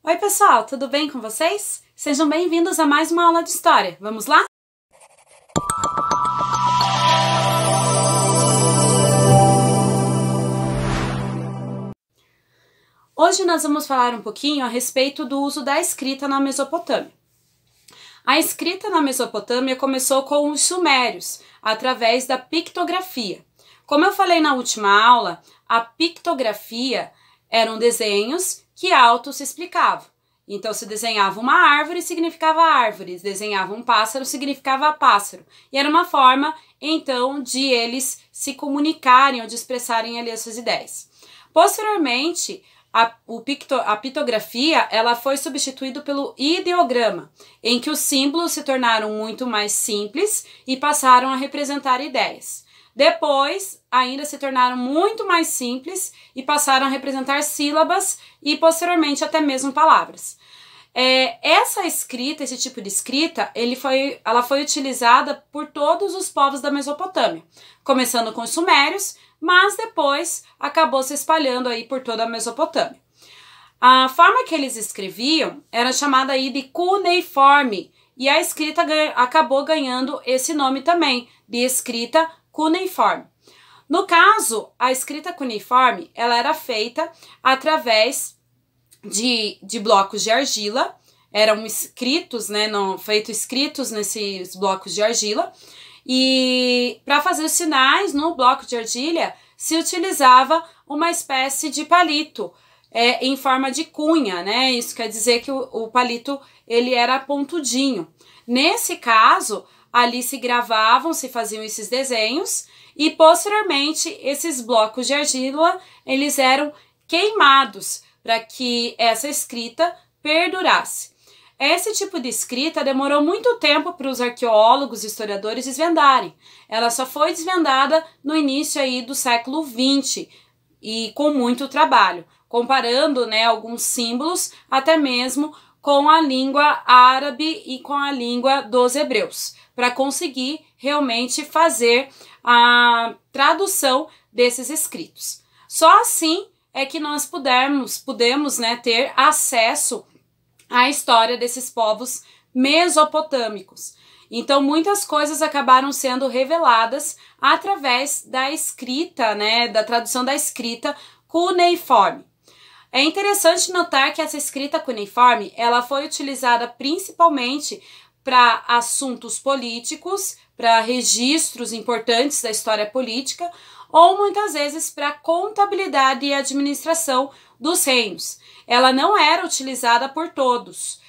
Oi pessoal, tudo bem com vocês? Sejam bem-vindos a mais uma aula de história. Vamos lá? Hoje nós vamos falar um pouquinho a respeito do uso da escrita na Mesopotâmia. A escrita na Mesopotâmia começou com os sumérios, através da pictografia. Como eu falei na última aula, a pictografia eram desenhos que auto se explicavam. Então, se desenhava uma árvore, significava árvore, desenhava um pássaro, significava pássaro. E era uma forma, então, de eles se comunicarem ou de expressarem ali as suas ideias. Posteriormente, a pictografia ela foi substituída pelo ideograma, em que os símbolos se tornaram muito mais simples e passaram a representar ideias. Depois, ainda se tornaram muito mais simples e passaram a representar sílabas e, posteriormente, até mesmo palavras. Essa escrita, esse tipo de escrita, ela foi utilizada por todos os povos da Mesopotâmia, começando com os sumérios, mas depois acabou se espalhando aí por toda a Mesopotâmia. A forma que eles escreviam era chamada aí de cuneiforme, e a escrita acabou ganhando esse nome também, de escrita cuneiforme. No caso, a escrita cuneiforme, ela era feita através de blocos de argila, eram escritos, né, feitos escritos nesses blocos de argila, e para fazer os sinais no bloco de argila se utilizava uma espécie de palito em forma de cunha, né? Isso quer dizer que o palito ele era pontudinho. Nesse caso, ali se gravavam, se faziam esses desenhos e posteriormente esses blocos de argila eles eram queimados para que essa escrita perdurasse. Esse tipo de escrita demorou muito tempo para os arqueólogos e historiadores desvendarem. Ela só foi desvendada no início aí do século XX e com muito trabalho, comparando, né, alguns símbolos até mesmo com a língua árabe e com a língua dos hebreus, para conseguir realmente fazer a tradução desses escritos. Só assim é que nós pudemos, né, ter acesso à história desses povos mesopotâmicos. Então, muitas coisas acabaram sendo reveladas através da escrita, né, da tradução da escrita cuneiforme. É interessante notar que essa escrita cuneiforme, ela foi utilizada principalmente para assuntos políticos, para registros importantes da história política, ou muitas vezes para contabilidade e administração dos reinos. Ela não era utilizada por todos,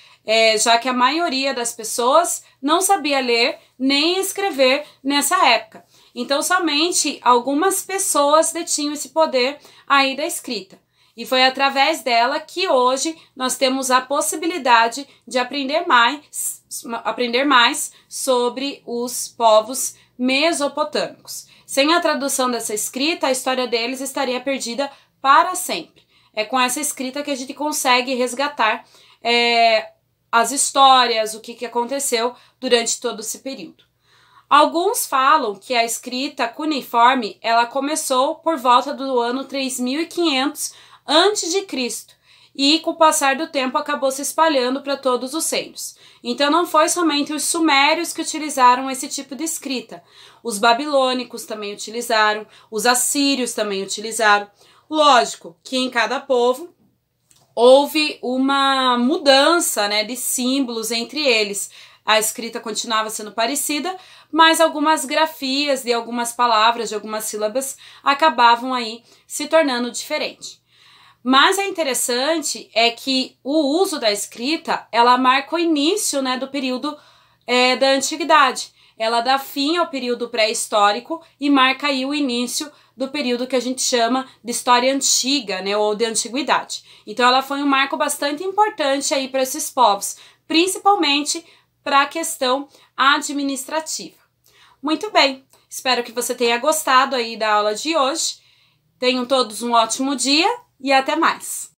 já que a maioria das pessoas não sabia ler nem escrever nessa época. Então, somente algumas pessoas detinham esse poder aí da escrita. E foi através dela que hoje nós temos a possibilidade de aprender mais sobre os povos mesopotâmicos. Sem a tradução dessa escrita, a história deles estaria perdida para sempre. É com essa escrita que a gente consegue resgatar as histórias, o que aconteceu durante todo esse período. Alguns falam que a escrita cuneiforme ela começou por volta do ano 3500 a.C. e com o passar do tempo acabou se espalhando para todos os reinos. Então não foi somente os sumérios que utilizaram esse tipo de escrita. Os babilônicos também utilizaram, os assírios também utilizaram. Lógico que em cada povo houve uma mudança, né, de símbolos entre eles. A escrita continuava sendo parecida, mas algumas grafias de algumas palavras, de algumas sílabas, acabavam aí se tornando diferentes. Mas é interessante que o uso da escrita, ela marca o início, né, do período da antiguidade. Ela dá fim ao período pré-histórico e marca aí o início do período que a gente chama de história antiga, né, ou de antiguidade. Então ela foi um marco bastante importante aí para esses povos, principalmente para a questão administrativa. Muito bem, espero que você tenha gostado aí da aula de hoje. Tenham todos um ótimo dia e até mais!